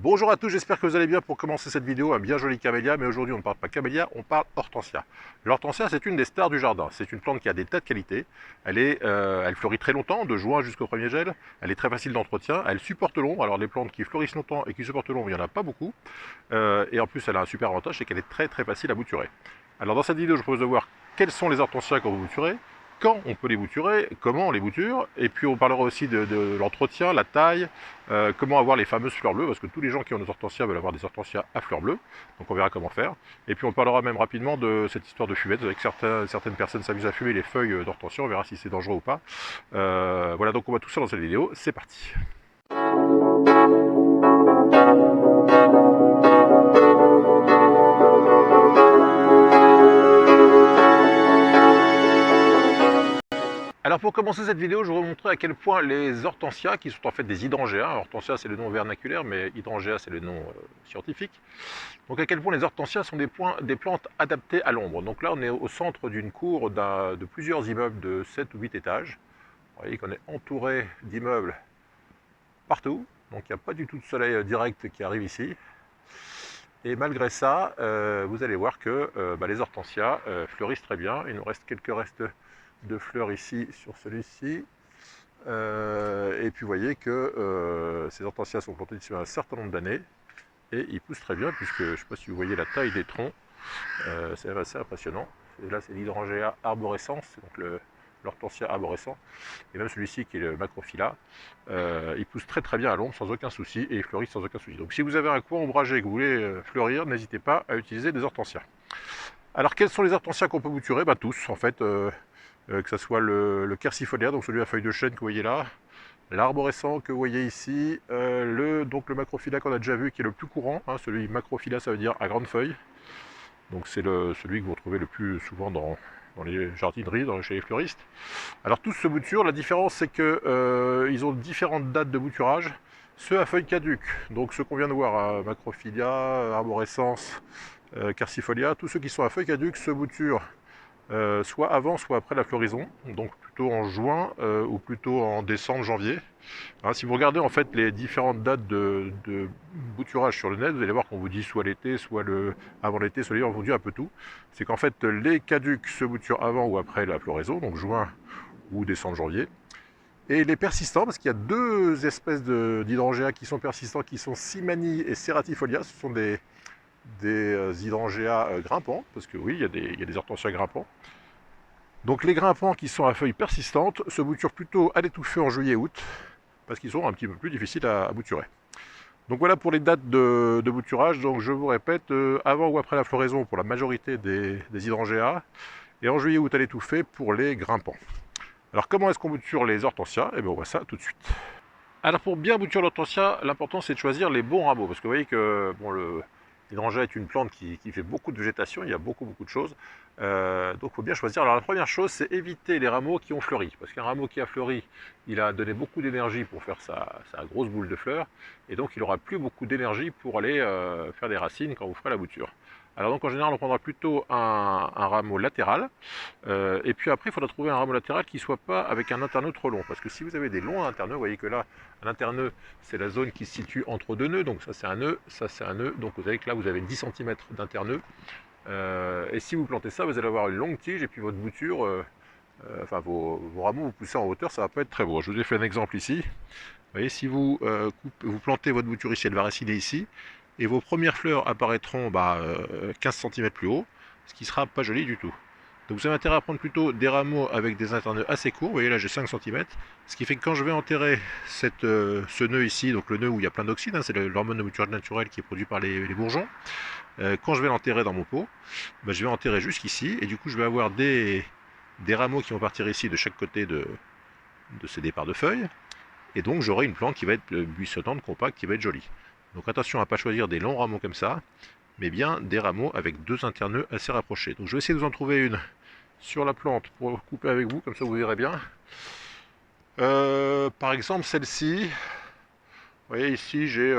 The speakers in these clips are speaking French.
Bonjour à tous, j'espère que vous allez bien. Pour commencer cette vidéo, un bien joli camélia, mais aujourd'hui on ne parle pas camélia, on parle hortensia. L'hortensia, c'est une des stars du jardin. C'est une plante qui a des tas de qualités. Elle fleurit très longtemps, de juin jusqu'au premier gel. Elle est très facile d'entretien, elle supporte l'ombre. Alors les plantes qui fleurissent longtemps et qui supportent l'ombre, il n'y en a pas beaucoup. Et en plus, elle a un super avantage, c'est qu'elle est très très facile à bouturer. Alors dans cette vidéo, je vous propose de voir quels sont les hortensias qu'on vous bouturez, quand on peut les bouturer, comment on les bouture, et puis on parlera aussi de l'entretien, la taille, comment avoir les fameuses fleurs bleues, parce que tous les gens qui ont des hortensias veulent avoir des hortensias à fleurs bleues, donc on verra comment faire. Et puis on parlera même rapidement de cette histoire de fumette, avec certaines personnes s'amusent à fumer les feuilles d'hortensia, on verra si c'est dangereux ou pas. Voilà, donc on voit tout ça dans cette vidéo, c'est parti. Alors pour commencer cette vidéo, je vais vous montrer à quel point les hortensias, qui sont en fait des hydrangeas, hortensia c'est le nom vernaculaire, mais hydrangea c'est le nom scientifique, donc à quel point les hortensias sont des plantes adaptées à l'ombre. Donc là on est au centre d'une cour de plusieurs immeubles de 7 ou 8 étages. Vous voyez qu'on est entouré d'immeubles partout, donc il n'y a pas du tout de soleil direct qui arrive ici. Et malgré ça, vous allez voir que les hortensias fleurissent très bien. Il nous reste quelques restes de fleurs ici sur celui-ci. Et puis vous voyez que ces hortensias sont plantées depuis un certain nombre d'années. Et ils poussent très bien, puisque je ne sais pas si vous voyez la taille des troncs. C'est assez impressionnant. Et là c'est l'hydrangea arborescens, donc l'hortensia arborescent. Et même celui-ci qui est le macrophylla, il pousse très très bien à l'ombre sans aucun souci et il fleurit sans aucun souci. Donc si vous avez un coin ombragé et que vous voulez fleurir, n'hésitez pas à utiliser des hortensias. Alors quels sont les hortensias qu'on peut bouturer? Tous en fait, que ce soit le quercifolia, donc celui à feuilles de chêne que vous voyez là, l'arborescent que vous voyez ici, le macrophylla qu'on a déjà vu qui est le plus courant, hein, celui macrophylla ça veut dire à grandes feuilles, donc c'est celui que vous retrouvez le plus souvent dans les jardineries, chez les fleuristes. Alors tous se bouturent, la différence c'est que ils ont différentes dates de bouturage. Ceux à feuilles caduques, donc ceux qu'on vient de voir, macrophylla, arborescens, quercifolia, tous ceux qui sont à feuilles caduques se bouturent soit avant, soit après la floraison, donc plutôt en juin ou plutôt en décembre, janvier. Hein, si vous regardez en fait les différentes dates de bouturage sur le net, vous allez voir qu'on vous dit soit l'été, soit avant l'été, soit l'hiver, on vous dit un peu tout. C'est qu'en fait les caducs se bouturent avant ou après la floraison, donc juin ou décembre, janvier. Et les persistants, parce qu'il y a deux espèces d'hydrangea qui sont persistants, qui sont Simani et Ceratifolia, ce sont des hydrangea grimpants, parce que oui, il y a des hortensias grimpants. Donc les grimpants qui sont à feuilles persistantes se bouturent plutôt à l'étouffer en juillet-août, parce qu'ils sont un petit peu plus difficiles à bouturer. Donc voilà pour les dates de bouturage. Donc je vous répète, avant ou après la floraison pour la majorité des hydrangea, et en juillet-août à l'étouffer pour les grimpants. Alors comment est-ce qu'on bouture les hortensias? Eh bien on voit ça tout de suite. Alors pour bien bouturer l'hortensia, l'important c'est de choisir les bons rameaux, parce que vous voyez que l'hydrangea est une plante qui fait beaucoup de végétation, il y a beaucoup de choses, donc il faut bien choisir. Alors la première chose c'est éviter les rameaux qui ont fleuri, parce qu'un rameau qui a fleuri, il a donné beaucoup d'énergie pour faire sa grosse boule de fleurs, et donc il n'aura plus beaucoup d'énergie pour aller faire des racines quand vous ferez la bouture. Alors donc en général on prendra plutôt un rameau latéral, et puis après il faudra trouver un rameau latéral qui ne soit pas avec un interneux trop long, parce que si vous avez des longs interneux, vous voyez que là un interneux c'est la zone qui se situe entre deux nœuds, donc ça c'est un nœud, ça c'est un nœud, donc vous savez que là vous avez 10 cm d'interneux, et si vous plantez ça vous allez avoir une longue tige et puis votre bouture, vos rameaux vous poussez en hauteur, ça va pas être très beau. Je vous ai fait un exemple ici. Vous voyez, si vous plantez votre bouture ici, elle va raciner ici, et vos premières fleurs apparaîtront 15 cm plus haut, ce qui sera pas joli du tout. Donc vous avez intérêt à prendre plutôt des rameaux avec des interneux assez courts. Vous voyez là j'ai 5 cm, ce qui fait que quand je vais enterrer ce nœud ici, donc le nœud où il y a plein d'oxyde, hein, c'est l'hormone de bouturage naturelle qui est produit par les bourgeons, quand je vais l'enterrer dans mon pot, je vais enterrer jusqu'ici, et du coup je vais avoir des rameaux qui vont partir ici de chaque côté de ces départs de feuilles, et donc j'aurai une plante qui va être buissonnante, compacte, qui va être jolie. Donc attention à ne pas choisir des longs rameaux comme ça, mais bien des rameaux avec deux interneux assez rapprochés. Donc je vais essayer de vous en trouver une sur la plante pour couper avec vous, comme ça vous verrez bien. Par exemple celle-ci, vous voyez ici j'ai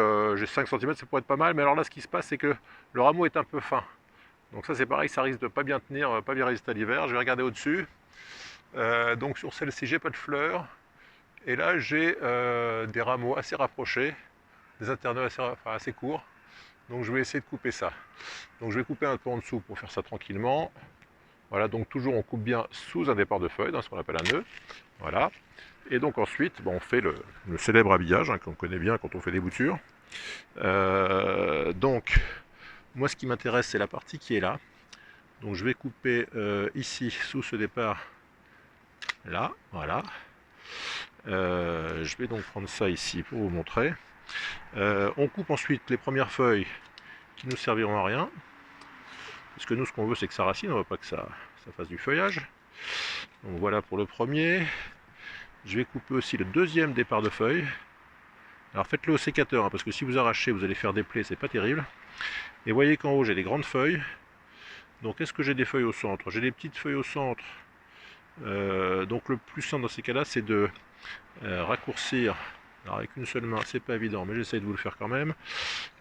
5 cm, ça pourrait être pas mal, mais alors là ce qui se passe c'est que le rameau est un peu fin. Donc ça c'est pareil, ça risque de pas bien tenir, pas bien résister à l'hiver. Je vais regarder au-dessus. Donc sur celle-ci j'ai pas de fleurs. Et là j'ai des rameaux assez rapprochés. des interneux assez courts. Donc je vais essayer de couper ça. Donc je vais couper un peu en dessous pour faire ça tranquillement. Voilà, donc toujours on coupe bien sous un départ de feuille, dans ce qu'on appelle un nœud. Voilà. Et donc ensuite, on fait le célèbre habillage, qu'on connaît bien quand on fait des boutures. Donc, moi ce qui m'intéresse, c'est la partie qui est là. Donc je vais couper ici, sous ce départ, là, voilà. Je vais donc prendre ça ici pour vous montrer. On coupe ensuite les premières feuilles qui nous serviront à rien. Parce que nous, ce qu'on veut, c'est que ça racine, on ne veut pas que ça fasse du feuillage. Donc voilà pour le premier. Je vais couper aussi le deuxième départ de feuilles. Alors faites-le au sécateur, parce que si vous arrachez, vous allez faire des plaies, c'est pas terrible. Et voyez qu'en haut, j'ai des grandes feuilles. Donc est-ce que j'ai des feuilles au centre? J'ai des petites feuilles au centre. Donc le plus simple dans ces cas-là, c'est de raccourcir. Alors avec une seule main, c'est pas évident, mais j'essaie de vous le faire quand même.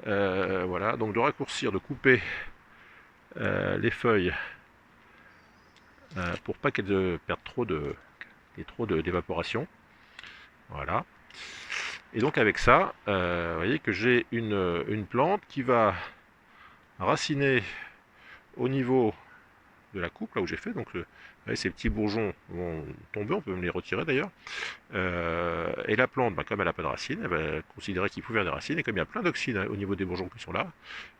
Voilà, donc de raccourcir, de couper les feuilles pour pas qu'elles perdent trop d'évaporation. Voilà. Et donc avec ça, vous voyez que j'ai une plante qui va raciner au niveau de la coupe, là où j'ai fait. Donc ces petits bourgeons vont tomber, on peut me les retirer d'ailleurs. Et la plante, comme elle n'a pas de racines, elle va considérer qu'il faut faire des racines. Et comme il y a plein d'oxydes au niveau des bourgeons qui sont là,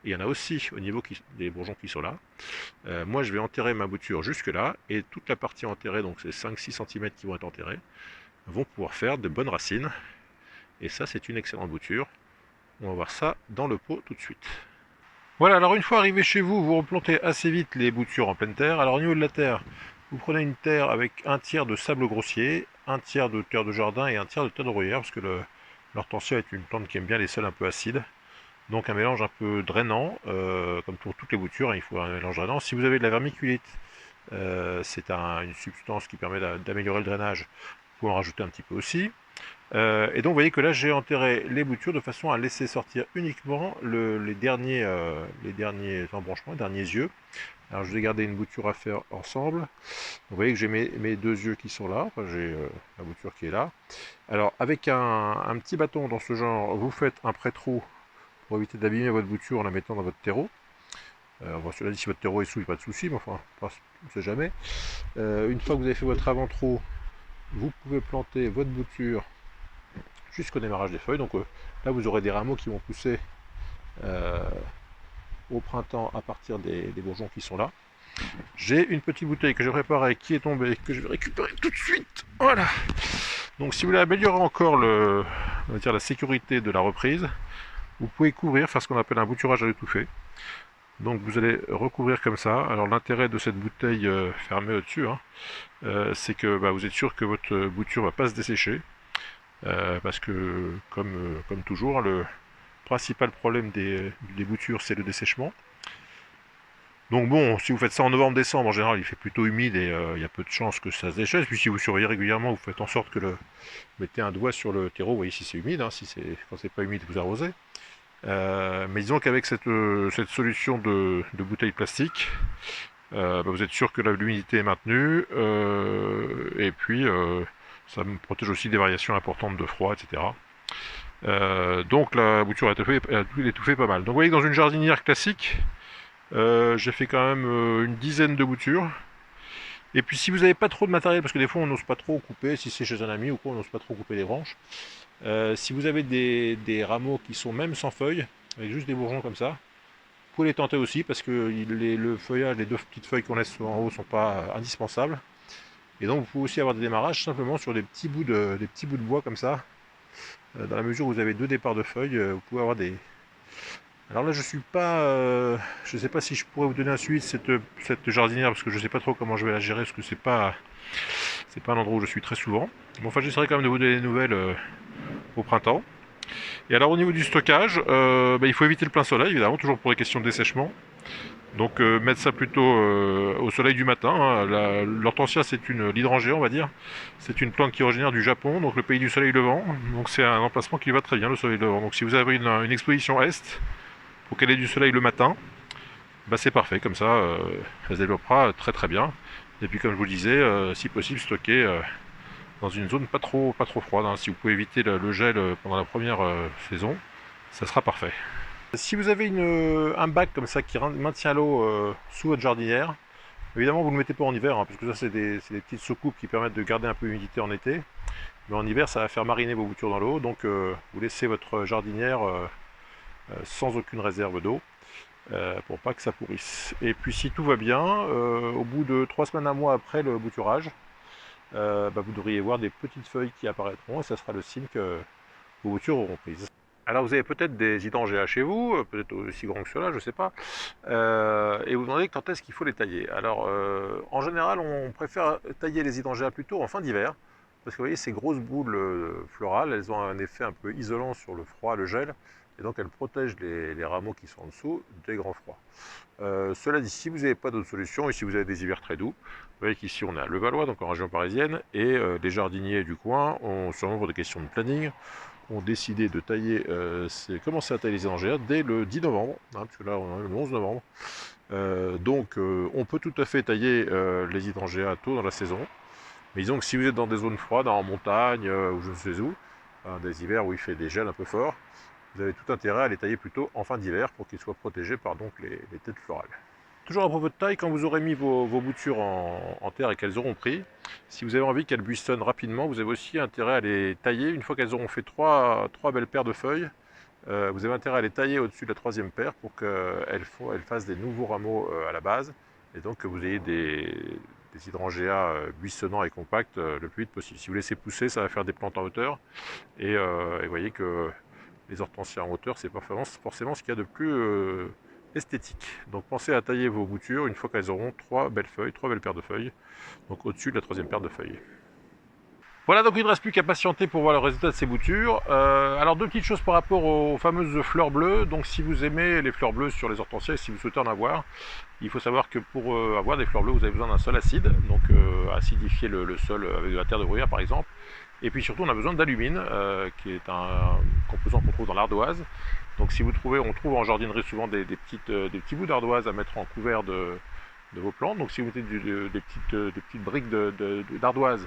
et il y en a aussi au niveau des bourgeons qui sont là, moi je vais enterrer ma bouture jusque là, et toute la partie enterrée, donc ces 5-6 cm qui vont être enterrés, vont pouvoir faire de bonnes racines. Et ça, c'est une excellente bouture. On va voir ça dans le pot tout de suite. Voilà, alors une fois arrivé chez vous, vous replantez assez vite les boutures en pleine terre. Alors au niveau de la terre, vous prenez une terre avec un tiers de sable grossier, un tiers de terre de jardin et un tiers de terre de bruyère, parce que l'hortensia est une plante qui aime bien les sols un peu acides. Donc un mélange un peu drainant, comme pour toutes les boutures, il faut un mélange drainant. Si vous avez de la vermiculite, c'est une substance qui permet d'améliorer le drainage, vous pouvez en rajouter un petit peu aussi. Et donc vous voyez que là j'ai enterré les boutures de façon à laisser sortir uniquement les derniers embranchements, les derniers yeux. Alors je vais garder une bouture à faire ensemble. Vous voyez que j'ai mes deux yeux qui sont là, enfin, j'ai la bouture qui est là. Alors avec un petit bâton dans ce genre, vous faites un pré-trou pour éviter d'abîmer votre bouture en la mettant dans votre terreau. Cela dit, si votre terreau est sous, il n'y a pas de souci, mais enfin, on ne sait jamais. Une fois que vous avez fait votre avant-trou, vous pouvez planter votre bouture jusqu'au démarrage des feuilles. Donc là, vous aurez des rameaux qui vont pousser au printemps à partir des bourgeons qui sont là. J'ai une petite bouteille que j'ai préparée qui est tombée, que je vais récupérer tout de suite. Voilà. Donc si vous voulez améliorer encore la sécurité de la reprise, vous pouvez couvrir, faire ce qu'on appelle un bouturage à l'étouffée. Donc vous allez recouvrir comme ça. Alors l'intérêt de cette bouteille fermée au-dessus, c'est que vous êtes sûr que votre bouture ne va pas se dessécher. Parce que, comme toujours, le principal problème des boutures, c'est le dessèchement. Donc bon, si vous faites ça en novembre-décembre, en général, il fait plutôt humide et il y a peu de chances que ça se déchète. Puis si vous surveillez régulièrement, vous faites en sorte que vous mettez un doigt sur le terreau, vous voyez si c'est humide, quand c'est pas humide, vous arrosez. Mais disons qu'avec cette solution de bouteille plastique, vous êtes sûr que l'humidité est maintenue, et puis ça me protège aussi des variations importantes de froid, etc. Donc la bouture est étouffée pas mal. Donc vous voyez que dans une jardinière classique, j'ai fait quand même une dizaine de boutures. Et puis si vous n'avez pas trop de matériel, parce que des fois on n'ose pas trop couper, si c'est chez un ami ou quoi, on n'ose pas trop couper les branches. Si vous avez des rameaux qui sont même sans feuilles, avec juste des bourgeons comme ça, vous pouvez les tenter aussi, parce que le feuillage, les deux petites feuilles qu'on laisse en haut ne sont pas indispensables. Et donc vous pouvez aussi avoir des démarrages simplement sur des petits bouts de bois comme ça. Dans la mesure où vous avez deux départs de feuilles, vous pouvez avoir des... Alors là je suis pas... je sais pas si je pourrais vous donner un suivi de cette jardinière, parce que je sais pas trop comment je vais la gérer, parce que c'est pas un endroit où je suis très souvent. Bon, enfin j'essaierai quand même de vous donner des nouvelles au printemps. Et alors au niveau du stockage, il faut éviter le plein soleil, évidemment, toujours pour les questions de dessèchement. Donc mettre ça plutôt au soleil du matin. L'hortensia, c'est l'hydrangea, on va dire. C'est une plante qui est originaire du Japon, donc le pays du soleil levant. Donc c'est un emplacement qui va très bien, le soleil levant. Donc si vous avez une exposition est, pour qu'elle ait du soleil le matin, c'est parfait. Comme ça, elle se développera très très bien. Et puis comme je vous le disais, si possible, stocker dans une zone pas trop froide. Si vous pouvez éviter le gel pendant la première saison, ça sera parfait. Si vous avez un bac comme ça qui maintient l'eau sous votre jardinière, évidemment vous ne le mettez pas en hiver, hein, parce que ça c'est des petites soucoupes qui permettent de garder un peu l'humidité en été. Mais en hiver ça va faire mariner vos boutures dans l'eau, donc vous laissez votre jardinière sans aucune réserve d'eau. Pour pas que ça pourrisse. Et puis si tout va bien, au bout de 3 semaines, un mois après le bouturage, vous devriez voir des petites feuilles qui apparaîtront et ça sera le signe que vos boutures auront prise. Alors vous avez peut-être des hydrangeas chez vous, peut-être aussi grands que ceux-là, je ne sais pas, et vous vous demandez quand est-ce qu'il faut les tailler. Alors en général on préfère tailler les hydrangeas plutôt en fin d'hiver, parce que vous voyez ces grosses boules florales, elles ont un effet un peu isolant sur le froid, le gel, et donc elles protègent les rameaux qui sont en dessous des grands froids. Cela dit, si vous n'avez pas d'autre solution, et si vous avez des hivers très doux, vous voyez qu'ici on est à Levallois, donc en région parisienne, et les jardiniers du coin, sûrement pour des questions de planning, ont décidé de tailler, commencer à tailler les hydrangeas dès le 10 novembre, hein, parce que là on est le 11 novembre. Donc on peut tout à fait tailler les hydrangeas tôt dans la saison, mais disons que si vous êtes dans des zones froides, en montagne ou je ne sais où, des hivers où il fait des gels un peu forts, vous avez tout intérêt à les tailler plutôt en fin d'hiver pour qu'ils soient protégés par donc les têtes florales. Toujours à propos de taille, quand vous aurez mis vos boutures en terre et qu'elles auront pris, si vous avez envie qu'elles buissonnent rapidement, vous avez aussi intérêt à les tailler. Une fois qu'elles auront fait trois belles paires de feuilles, vous avez intérêt à les tailler au-dessus de la troisième paire pour qu'elles fassent des nouveaux rameaux à la base, et donc que vous ayez des hydrangeas buissonnants et compacts le plus vite possible. Si vous laissez pousser, ça va faire des plantes en hauteur, et vous voyez que les hortensias en hauteur, c'est pas forcément ce qu'il y a de plus esthétique. Donc pensez à tailler vos boutures une fois qu'elles auront trois belles paires de feuilles, donc au-dessus de la troisième paire de feuilles. Voilà, donc il ne reste plus qu'à patienter pour voir le résultat de ces boutures. Alors deux petites choses par rapport aux fameuses fleurs bleues. Donc si vous aimez les fleurs bleues sur les hortensias et si vous souhaitez en avoir, il faut savoir que pour avoir des fleurs bleues, vous avez besoin d'un sol acide, donc acidifier le sol avec de la terre de bruyère par exemple. Et puis surtout on a besoin d'alumine, qui est un composant qu'on trouve dans l'ardoise. Donc si vous trouvez, on trouve en jardinerie souvent des petits bouts d'ardoise à mettre en couvert de vos plantes. Donc si vous mettez des petites briques d'ardoise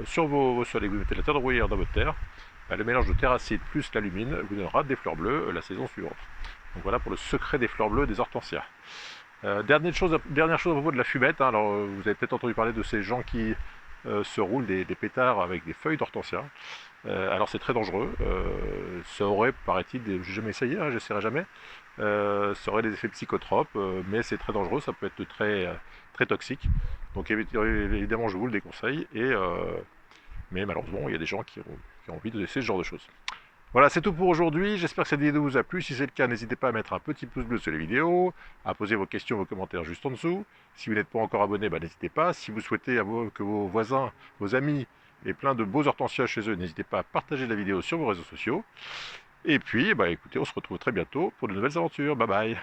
sur vos sols et que vous mettez la terre de bruyère dans votre terre, le mélange de terre acide plus l'alumine vous donnera des fleurs bleues la saison suivante. Donc voilà pour le secret des fleurs bleues des hortensias. Dernière chose à propos de la fumette, hein, alors vous avez peut-être entendu parler de ces gens qui se roulent des pétards avec des feuilles d'hortensia. Alors c'est très dangereux, ça aurait, paraît-il, j'ai jamais essayé, hein, j'essaierai jamais, ça aurait des effets psychotropes, mais c'est très dangereux, ça peut être très toxique. Donc évidemment je vous le déconseille, mais malheureusement il y a des gens qui ont envie de laisser ce genre de choses. Voilà, c'est tout pour aujourd'hui. J'espère que cette vidéo vous a plu. Si c'est le cas, n'hésitez pas à mettre un petit pouce bleu sur les vidéos, à poser vos questions, vos commentaires juste en dessous. Si vous n'êtes pas encore abonné, n'hésitez pas. Si vous souhaitez que vos voisins, vos amis aient plein de beaux hortensias chez eux, n'hésitez pas à partager la vidéo sur vos réseaux sociaux. Et puis, écoutez, on se retrouve très bientôt pour de nouvelles aventures. Bye bye.